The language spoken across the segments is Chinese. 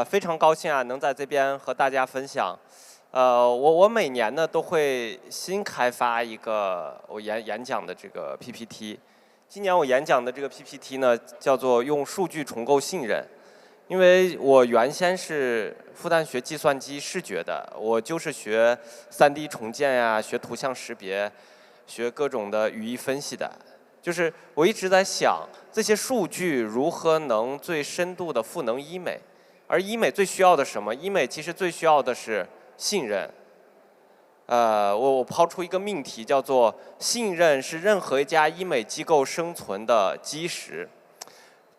非常高兴啊，能在这边和大家分享。我每年呢都会新开发一个我演讲的这个 PPT。今年我演讲的这个 PPT 呢叫做用数据重构信任。因为我原先是复旦学计算机视觉的，我就是学3D 重建呀，学图像识别，学各种的语义分析的。就是我一直在想，这些数据如何能最深度的赋能医美。而医美最需要的什么？医美其实最需要的是信任。我抛出一个命题，叫做信任是任何一家医美机构生存的基石。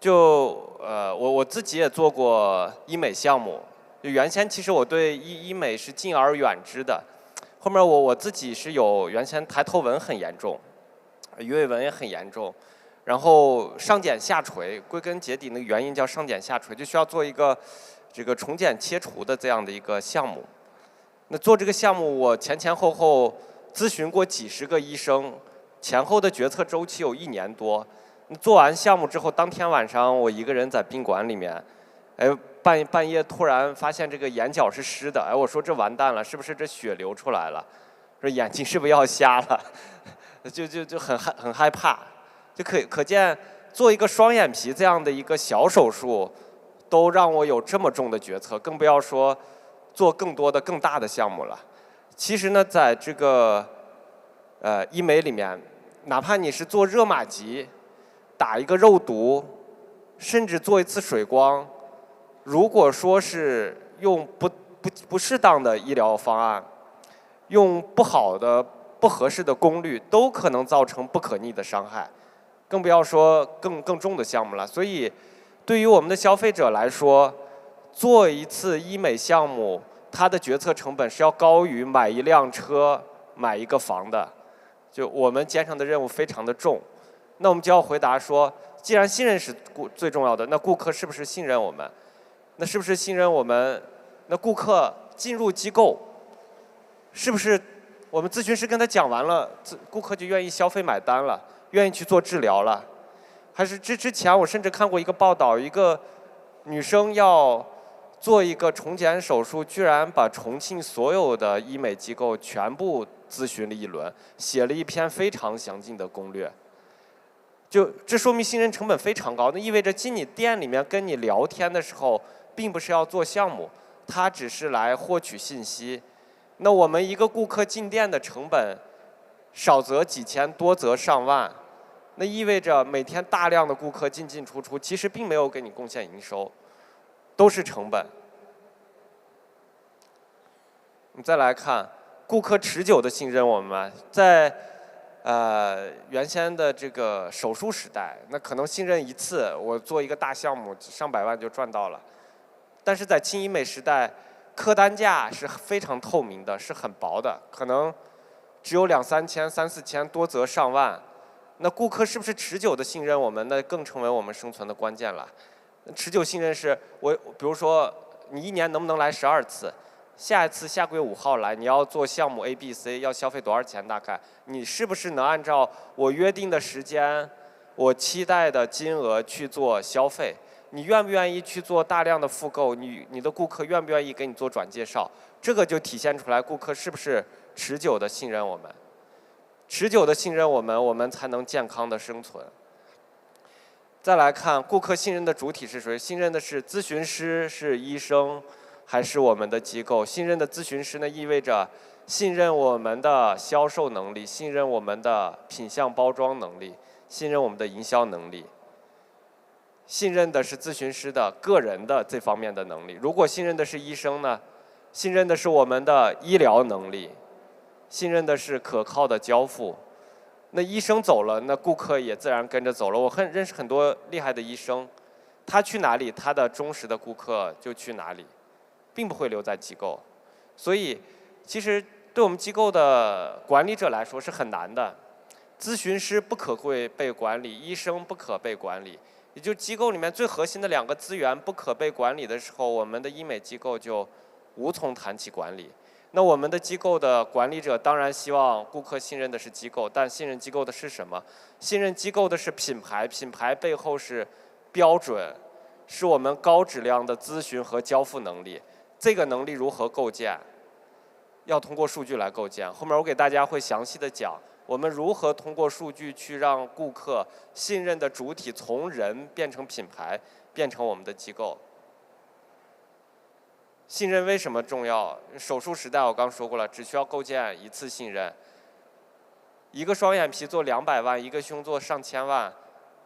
我自己也做过医美项目，就原先其实我对医美是敬而远之的。后面我自己是原先抬头纹很严重，鱼尾纹也很严重。然后上睑下垂，归根结底那个原因叫上睑下垂，就需要做一个这个重睑切除的这样的一个项目。那做这个项目，我前后后咨询过几十个医生，前后的决策周期有1年多。做完项目之后，当天晚上我一个人在宾馆里面，半夜突然发现这个眼角是湿的，我说这完蛋了，是不是这血流出来了？说眼睛是不是要瞎了？就很害怕。就可见，做一个双眼皮这样的一个小手术，都让我有这么重的决策，更不要说做更多的更大的项目了。其实呢，在这个医美里面，哪怕你是做热玛吉，打一个肉毒，甚至做一次水光，如果说是用不适当的医疗方案，用不好的不合适的功率，都可能造成不可逆的伤害。更不要说更重的项目了。所以，对于我们的消费者来说，做一次医美项目，它的决策成本是要高于买一辆车、买一个房的。就我们肩上的任务非常的重。那我们就要回答说，既然信任是最重要的，那顾客是不是信任我们？那是不是信任我们？那顾客进入机构，是不是我们咨询师跟他讲完了，顾客就愿意消费买单了？愿意去做治疗了，还是之前我甚至看过一个报道，一个女生要做一个重睑手术，居然把重庆所有的医美机构全部咨询了一轮，写了一篇非常详尽的攻略。这说明信任成本非常高，那意味着进你店里面跟你聊天的时候，并不是要做项目，他只是来获取信息。那我们一个顾客进店的成本，少则几千，多则上万。那意味着每天大量的顾客进出，其实并没有给你贡献营收，都是成本。你再来看，顾客持久的信任我们，在原先的这个手术时代，那可能信任一次，我做一个大项目，上百万就赚到了。但是在轻医美时代，客单价是非常透明的，是很薄的，可能只有2、3千、3、4千，多则上万。那顾客是不是持久的信任我们？那更成为我们生存的关键了。持久信任是比如说你1年能不能来12次？下一次下个月5号来，你要做项目 A、B、C， 要消费多少钱？大概你是不是能按照我约定的时间，我期待的金额去做消费？你愿不愿意去做大量的复购？你的顾客愿不愿意给你做转介绍？这个就体现出来顾客是不是持久的信任我们。持久的信任我们，我们才能健康的生存。再来看顾客信任的主体是谁？信任的是咨询师，是医生，还是我们的机构？信任的咨询师呢，意味着信任我们的销售能力，信任我们的品相包装能力，信任我们的营销能力。信任的是咨询师的个人的这方面的能力。如果信任的是医生呢，信任的是我们的医疗能力。信任的是可靠的交付。那医生走了，那顾客也自然跟着走了。我认识很多厉害的医生，他去哪里，他的忠实的顾客就去哪里，并不会留在机构。所以，其实对我们机构的管理者来说是很难的。咨询师不可被管理，医生不可被管理。也就机构里面最核心的2个资源不可被管理的时候，我们的医美机构就无从谈起管理。那我们的机构的管理者当然希望顾客信任的是机构，但信任机构的是什么？信任机构的是品牌，品牌背后是标准，是我们高质量的咨询和交付能力。这个能力如何构建？要通过数据来构建。后面我给大家会详细的讲，我们如何通过数据去让顾客信任的主体从人变成品牌，变成我们的机构。信任为什么重要？手术时代我刚说过了，只需要构建一次信任。一个双眼皮做200万，一个胸做上千万，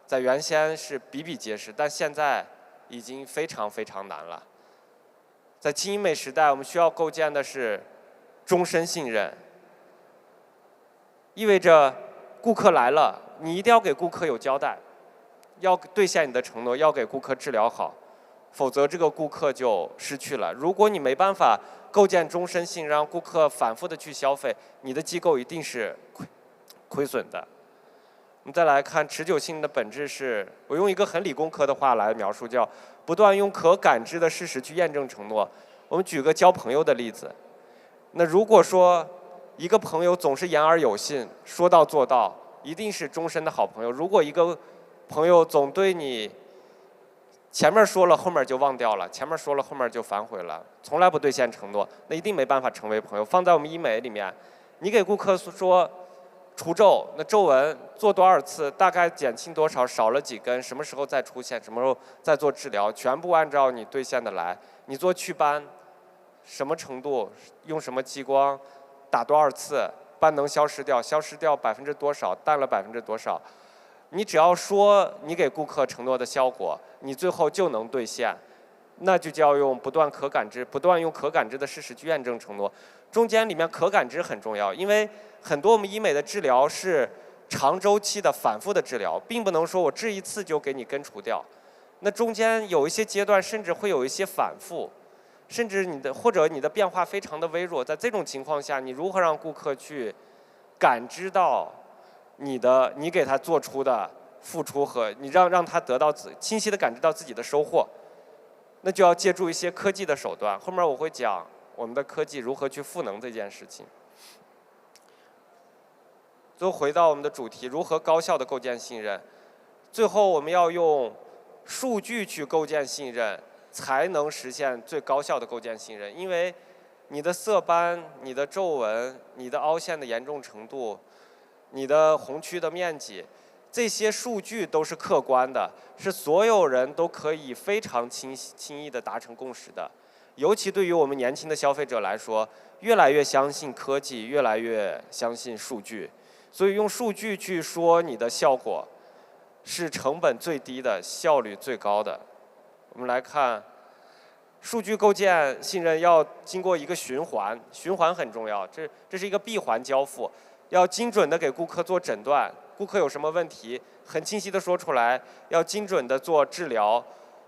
在原先是比比皆是，但现在已经非常非常难了。在轻医美时代，我们需要构建的是终身信任，意味着顾客来了，你一定要给顾客有交代，要兑现你的承诺，要给顾客治疗好。否则这个顾客就失去了。如果你没办法构建终身信任，让顾客反复的去消费，你的机构一定是亏损的。我们再来看持久性的本质是，我用一个很理工科的话来描述，叫不断用可感知的事实去验证承诺。我们举个交朋友的例子，那如果说一个朋友总是言而有信，说到做到，一定是终身的好朋友。如果一个朋友总对你前面说了，后面就忘掉了；前面说了，后面就反悔了，从来不兑现承诺，那一定没办法成为朋友。放在我们医美里面，你给顾客说除皱，那皱纹做多少次，大概减轻多少，少了几根，什么时候再出现，什么时候再做治疗，全部按照你兑现的来。你做祛斑，什么程度，用什么激光，打多少次，斑能消失掉，消失掉多少，淡了多少。你只要说你给顾客承诺的效果，你最后就能兑现，那就叫用不断用可感知的事实去验证承诺。中间里面可感知很重要，因为很多我们医美的治疗是长周期的反复的治疗，并不能说我治一次就给你根除掉。那中间有一些阶段甚至会有一些反复，甚至你的变化非常的微弱。在这种情况下，你如何让顾客去感知到你给他做出的付出和你让他得到清晰的感知到自己的收获，那就要借助一些科技的手段。后面我会讲我们的科技如何去赋能这件事情。最后回到我们的主题，如何高效的构建信任。最后我们要用数据去构建信任，才能实现最高效的构建信任。因为你的色斑、你的皱纹、你的凹陷的严重程度、你的红区的面积，这些数据都是客观的，是所有人都可以非常轻易的达成共识的。尤其对于我们年轻的消费者来说，越来越相信科技，越来越相信数据，所以用数据去说你的效果，是成本最低的，效率最高的。我们来看，数据构建信任要经过一个循环，循环很重要，这是一个闭环交付。要精准的给顾客做诊断，顾客有什么问题，很清晰的说出来，要精准的做治疗。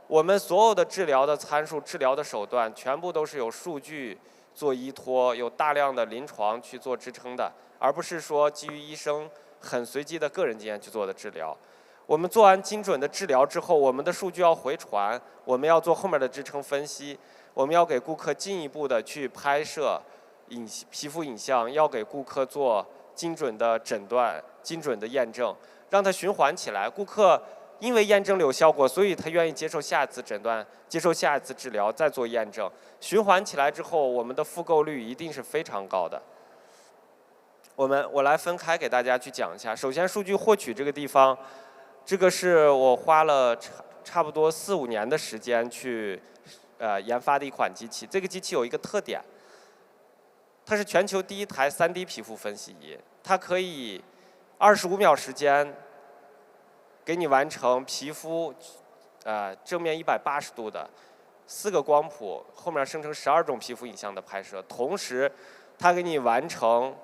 我们所有的治疗的参数、治疗的手段，全部都是有数据做依托，有大量的临床去做支撑的，而不是说基于医生很随机的个人经验去做的治疗。我们做完精准的治疗之后，我们的数据要回传，我们要做后面的支撑分析，我们要给顾客进一步的去拍摄皮肤影像，要给顾客做精准的诊断、精准的验证，让它循环起来。顾客因为验证了有效果，所以他愿意接受下一次诊断，接受下一次治疗，再做验证。循环起来之后，我们的复购率一定是非常高的。我来分开给大家去讲一下。首先，数据获取这个地方，这个是我花了差不多4、5年的时间去研发的一款机器。这个机器有一个特点，它是全球第一台3D 皮肤分析仪，它可以25秒时间给你完成皮肤正面180度的4个光谱，后面生成12种皮肤影像的拍摄，同时它给你完成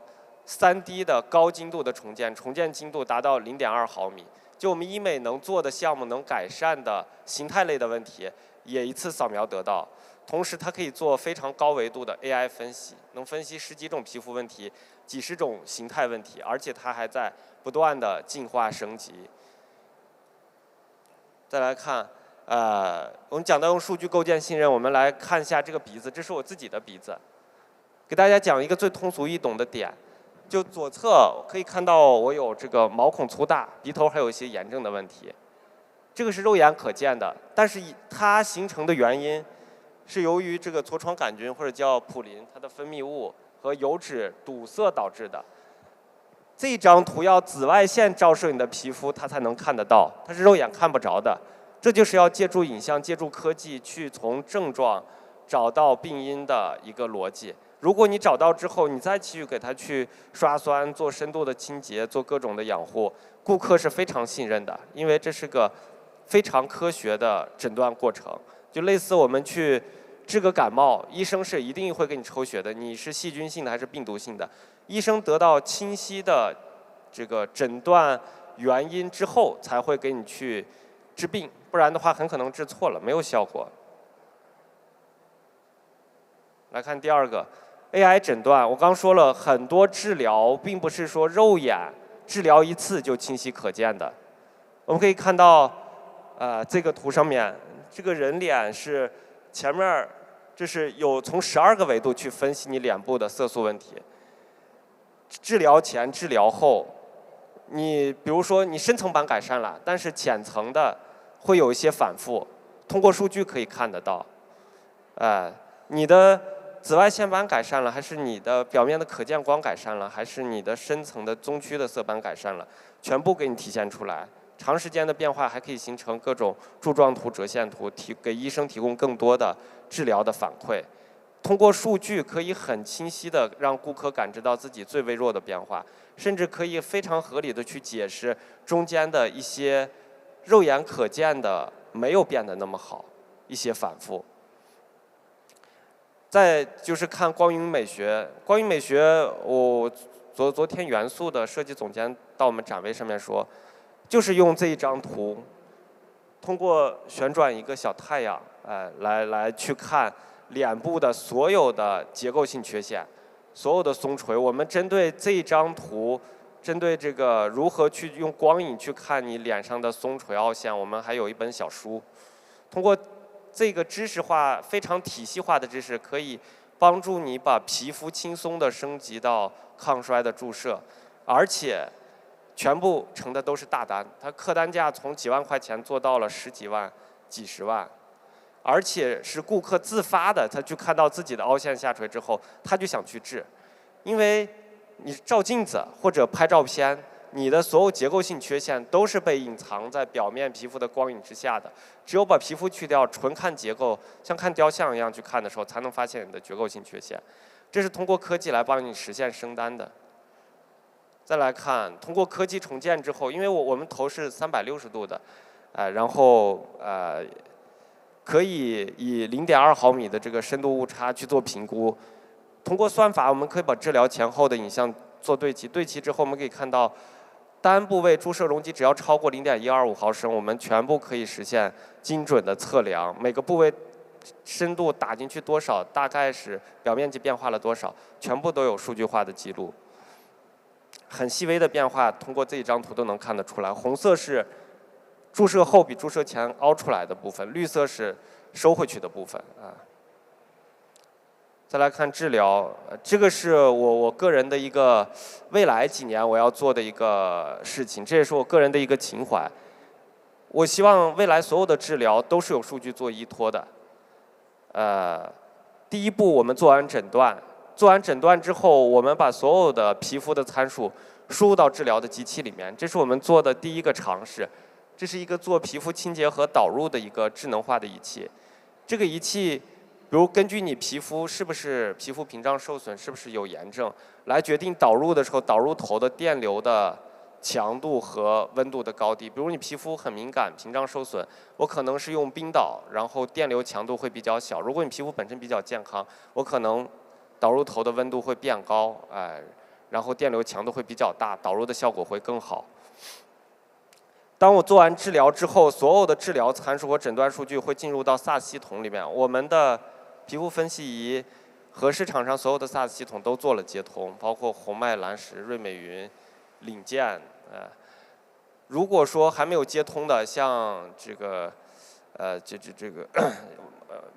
3D 的高精度的重建，重建精度达到0.2毫米。就我们医美能做的项目，能改善的形态类的问题，也一次扫描得到。同时，它可以做非常高维度的 AI 分析，能分析10几种皮肤问题、几十种形态问题，而且它还在不断的进化升级。再来看，我们讲到用数据构建信任，我们来看一下这个鼻子，这是我自己的鼻子。给大家讲一个最通俗易懂的点，就左侧可以看到我有这个毛孔粗大，鼻头还有一些炎症的问题，这个是肉眼可见的，但是它形成的原因是由于这个痤疮杆菌或者叫普林它的分泌物和油脂堵塞导致的。这张图要紫外线照射你的皮肤，它才能看得到，它是肉眼看不着的。这就是要借助影像、借助科技去从症状找到病因的一个逻辑。如果你找到之后，你再继续给它去刷酸、做深度的清洁、做各种的养护，顾客是非常信任的，因为这是个非常科学的诊断过程。就类似我们去治个感冒，医生是一定会给你抽血的，你是细菌性的还是病毒性的？医生得到清晰的这个诊断原因之后，才会给你去治病，不然的话很可能治错了，没有效果。来看第二个 AI 诊断，我刚说了很多治疗并不是说肉眼治疗一次就清晰可见的。我们可以看到，这个图上面这个人脸是前面这是有从12个维度去分析你脸部的色素问题。治疗前、治疗后，你比如说你深层板改善了，但是浅层的会有一些反复，通过数据可以看得到。你的紫外线斑改善了，还是你的表面的可见光改善了，还是你的深层的棕区的色斑改善了，全部给你体现出来。长时间的变化还可以形成各种柱状图、折线图，给医生提供更多的治疗的反馈。通过数据可以很清晰的让顾客感知到自己最微弱的变化，甚至可以非常合理的去解释中间的一些肉眼可见的没有变得那么好一些反复。再就是看光晕美学，光晕美学我昨天元素的设计总监到我们展位上面说，就是用这一张图，通过旋转一个小太阳，来去看脸部的所有的结构性缺陷，所有的松垂。我们针对这一张图，针对这个如何去用光影去看你脸上的松垂凹陷，我们还有一本小书。通过这个知识化、非常体系化的知识，可以帮助你把皮肤轻松的升级到抗衰的注射，而且全部成的都是大单，它客单价从几万块钱做到了10几万、几十万。而且是顾客自发的，他去看到自己的凹陷下垂之后，他就想去治，因为你照镜子或者拍照片，你的所有结构性缺陷都是被隐藏在表面皮肤的光影之下的，只有把皮肤去掉，纯看结构，像看雕像一样去看的时候，才能发现你的结构性缺陷。这是通过科技来帮你实现升单的。再来看，通过科技重建之后，因为我们头是360度的，然后可以以0.2毫米的这个深度误差去做评估。通过算法，我们可以把治疗前后的影像做对齐。对齐之后，我们可以看到，单部位注射容积只要超过0.125毫升，我们全部可以实现精准的测量。每个部位深度打进去多少，大概是表面积变化了多少，全部都有数据化的记录。很细微的变化，通过这一张图都能看得出来。红色是注射后比注射前凹出来的部分，绿色是收回去的部分啊。再来看治疗，这个是我个人的一个未来几年我要做的一个事情，这也是我个人的一个情怀。我希望未来所有的治疗都是有数据做依托的。第一步我们做完诊断，做完诊断之后，我们把所有的皮肤的参数输入到治疗的机器里面，这是我们做的第一个尝试。这是一个做皮肤清洁和导入的一个智能化的仪器。这个仪器，比如根据你皮肤是不是皮肤屏障受损，是不是有炎症，来决定导入的时候导入头的电流的强度和温度的高低。比如你皮肤很敏感，屏障受损，我可能是用冰导，然后电流强度会比较小。如果你皮肤本身比较健康，我可能导入头的温度会变高，然后电流强度会比较大，导入的效果会更好。当我做完治疗之后，所有的治疗参数和诊断数据会进入到 SaaS 系统里面。我们的皮肤分析仪和市场上所有的 SaaS 系统都做了接通，包括红脉、蓝石、瑞美云、领健。如果说还没有接通的，像这个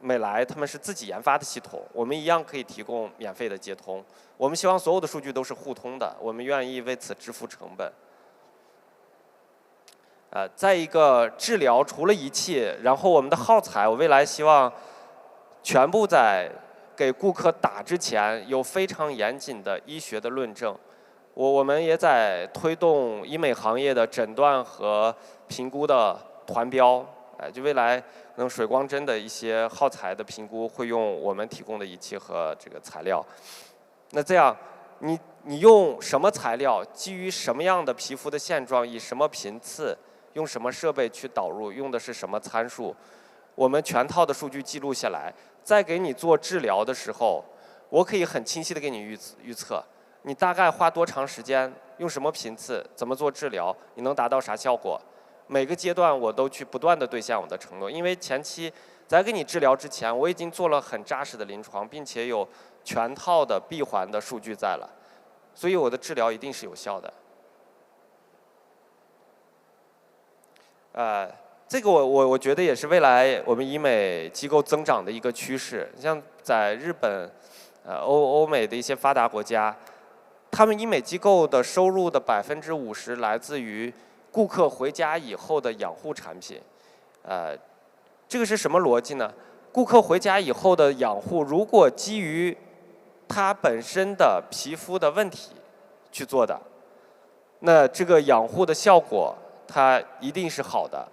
美莱他们是自己研发的系统，我们一样可以提供免费的接通。我们希望所有的数据都是互通的，我们愿意为此支付成本。再一个治疗除了仪器，然后我们的耗材，我未来希望全部在给顾客打之前有非常严谨的医学的论证。我们也在推动医美行业的诊断和评估的团标，就未来可能水光针的一些耗材的评估会用我们提供的仪器和这个材料。那这样，你用什么材料，基于什么样的皮肤的现状，以什么频次，用什么设备去导入，用的是什么参数，我们全套的数据记录下来，在给你做治疗的时候，我可以很清晰的给你预测，你大概花多长时间，用什么频次，怎么做治疗，你能达到啥效果。每个阶段我都去不断的兑现我的承诺，因为前期在给你治疗之前，我已经做了很扎实的临床，并且有全套的闭环的数据在了，所以我的治疗一定是有效的。这个我觉得也是未来我们医美机构增长的一个趋势。像在日本、欧美的一些发达国家，他们医美机构的收入的50%来自于顾客回家以后的养护产品。这个是什么逻辑呢？顾客回家以后的养护，如果基于他本身的皮肤的问题去做的，那这个养护的效果它一定是好的。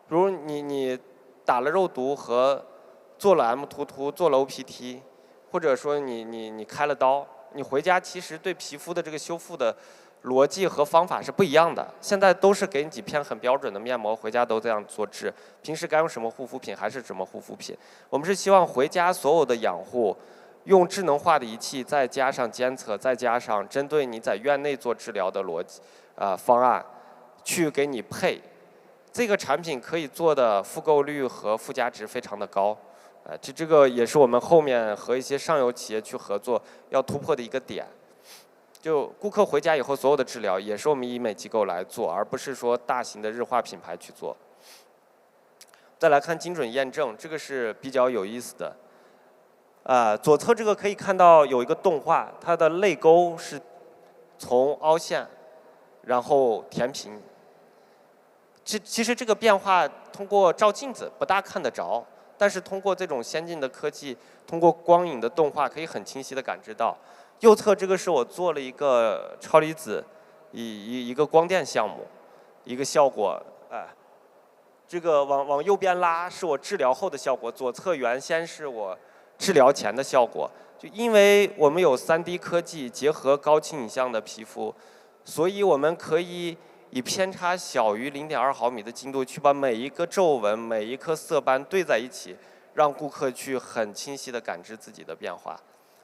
比如你打了肉毒和做了 M 突突，做了 OPT， 或者说你开了刀，你回家其实对皮肤的这个修复的逻辑和方法是不一样的。现在都是给你几片很标准的面膜，回家都这样做治。平时该用什么护肤品还是什么护肤品。我们是希望回家所有的养护，用智能化的仪器，再加上监测，再加上针对你在院内做治疗的逻辑方案，去给你配。这个产品可以做的复购率和附加值非常的高。这个也是我们后面和一些上游企业去合作要突破的一个点。就顾客回家以后所有的治疗也是我们医美机构来做，而不是说大型的日化品牌去做。再来看精准验证，这个是比较有意思的。左侧这个可以看到有一个动画，它的泪沟是从凹陷，然后填平。其实这个变化通过照镜子不大看得着，但是通过这种先进的科技，通过光影的动画可以很清晰的感知到。右侧这个是我做了一个超离子一个光电项目，一个效果。这个往右边拉是我治疗后的效果，左侧原先是我治疗前的效果。就因为我们有3D 科技结合高清影像的皮肤，所以我们可以以偏差小于0.2毫米的精度去把每一个皱纹、每一颗色斑对在一起，让顾客去很清晰地感知自己的变化。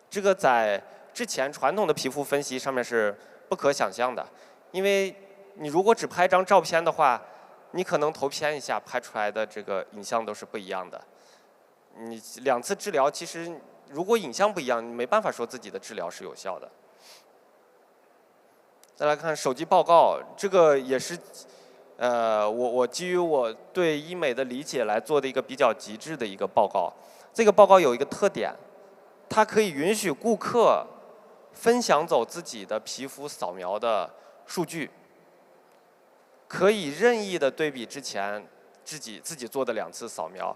这个在之前传统的皮肤分析上面是不可想象的，因为你如果只拍张照片的话，你可能头偏一下，拍出来的这个影像都是不一样的。你2次治疗，其实如果影像不一样，你没办法说自己的治疗是有效的。再来看手机报告，这个也是我基于我对医美的理解来做的一个比较极致的一个报告。这个报告有一个特点，它可以允许顾客分享走自己的皮肤扫描的数据，可以任意的对比之前自己做的2次扫描，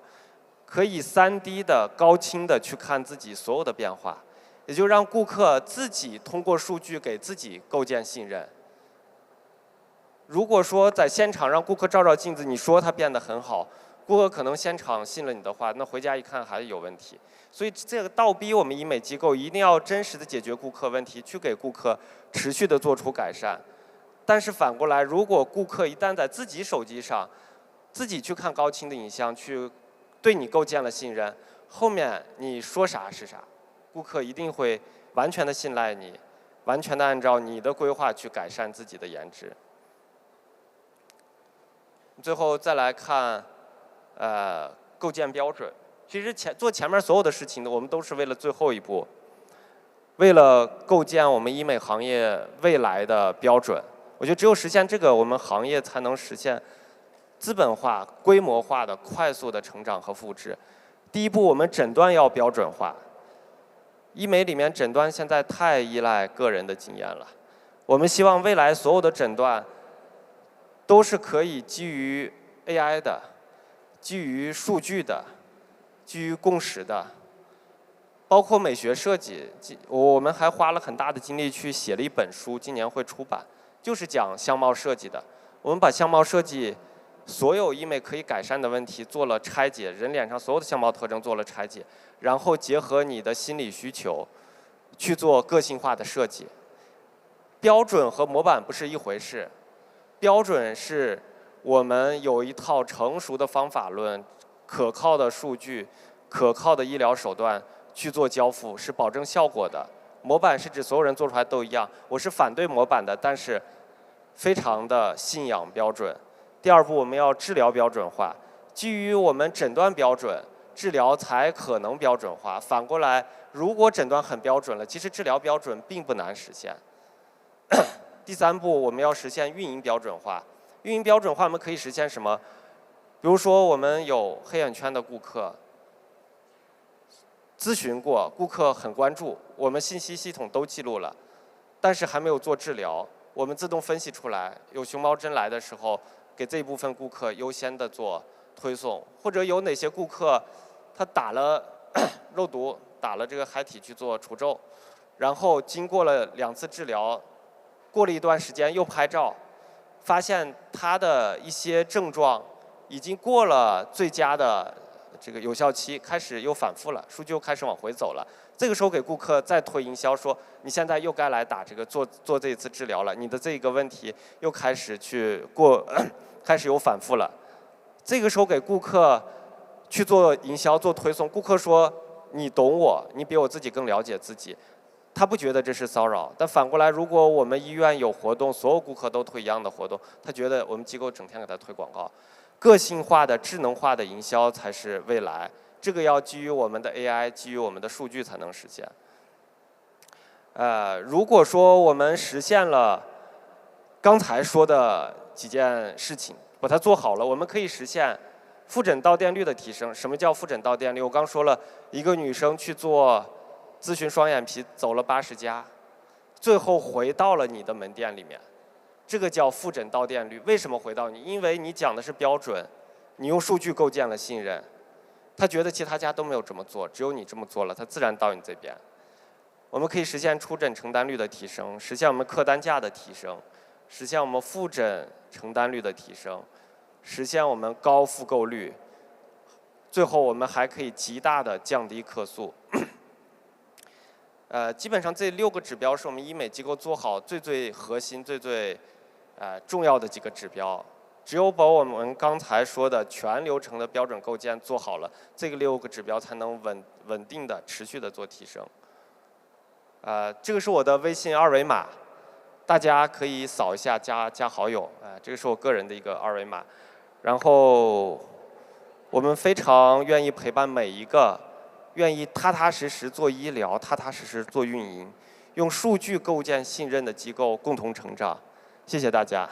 可以3D 的高清的去看自己所有的变化。也就让顾客自己通过数据给自己构建信任。如果说在现场让顾客照照镜子，你说他变得很好，顾客可能现场信了你的话，那回家一看还是有问题。所以这个倒逼我们医美机构一定要真实的解决顾客问题，去给顾客持续的做出改善。但是反过来，如果顾客一旦在自己手机上自己去看高清的影像，去对你构建了信任，后面你说啥是啥。顾客一定会完全的信赖你，完全的按照你的规划去改善自己的颜值。最后再来看，构建标准。其实做前面所有的事情呢，我们都是为了最后一步，为了构建我们医美行业未来的标准。我觉得只有实现这个，我们行业才能实现资本化、规模化的快速的成长和复制。第一步，我们诊断要标准化。医美里面诊断现在太依赖个人的经验了，我们希望未来所有的诊断都是可以基于 AI 的、基于数据的、基于共识的，包括美学设计，我们还花了很大的精力去写了一本书，今年会出版，就是讲相貌设计的。我们把相貌设计所有医美可以改善的问题做了拆解，人脸上所有的相貌特征做了拆解，然后结合你的心理需求去做个性化的设计。标准和模板不是一回事，标准是我们有一套成熟的方法论、可靠的数据、可靠的医疗手段去做交付，是保证效果的。模板是指所有人做出来都一样，我是反对模板的，但是非常的信仰标准。第二步，我们要治疗标准化，基于我们诊断标准，治疗才可能标准化。反过来，如果诊断很标准了，其实治疗标准并不难实现。第三步，我们要实现运营标准化。运营标准化，我们可以实现什么？比如说，我们有黑眼圈的顾客咨询过，顾客很关注，我们信息系统都记录了，但是还没有做治疗，我们自动分析出来，有熊猫针来的时候，给这一部分顾客优先的做推送，或者有哪些顾客他打了肉毒，打了这个海体去做除皱，然后经过了2次治疗，过了一段时间又拍照，发现他的一些症状已经过了最佳的这个有效期，开始又反复了，数据又开始往回走了。这个时候给顾客再推营销说，你现在又该来打这个做这一次治疗了，你的这个问题又开始开始有反复了。这个时候给顾客去做营销做推送，顾客说你懂我，你比我自己更了解自己，他不觉得这是骚扰。但反过来，如果我们医院有活动，所有顾客都推一样的活动，他觉得我们机构整天给他推广告。个性化的、智能化的营销才是未来，这个要基于我们的 AI， 基于我们的数据才能实现。如果说我们实现了刚才说的几件事情，把它做好了，我们可以实现复诊到店率的提升。什么叫复诊到店率？我刚说了，一个女生去做咨询双眼皮，走了80家，最后回到了你的门店里面。这个叫复诊到店率。为什么回到你？因为你讲的是标准，你用数据构建了信任，他觉得其他家都没有这么做，只有你这么做了，他自然到你这边。我们可以实现出诊承担率的提升，实现我们客单价的提升，实现我们复诊承担率的提升，实现我们高复购率，最后我们还可以极大的降低客诉。基本上这6个指标是我们医美机构做好最核心、最重要的几个指标。只有把我们刚才说的全流程的标准构建做好了，这个6个指标才能稳定的、持续的做提升。这个是我的微信二维码，大家可以扫一下加好友。这个是我个人的一个二维码。然后我们非常愿意陪伴每一个愿意踏踏实实做医疗、踏踏实实做运营、用数据构建信任的机构共同成长。谢谢大家。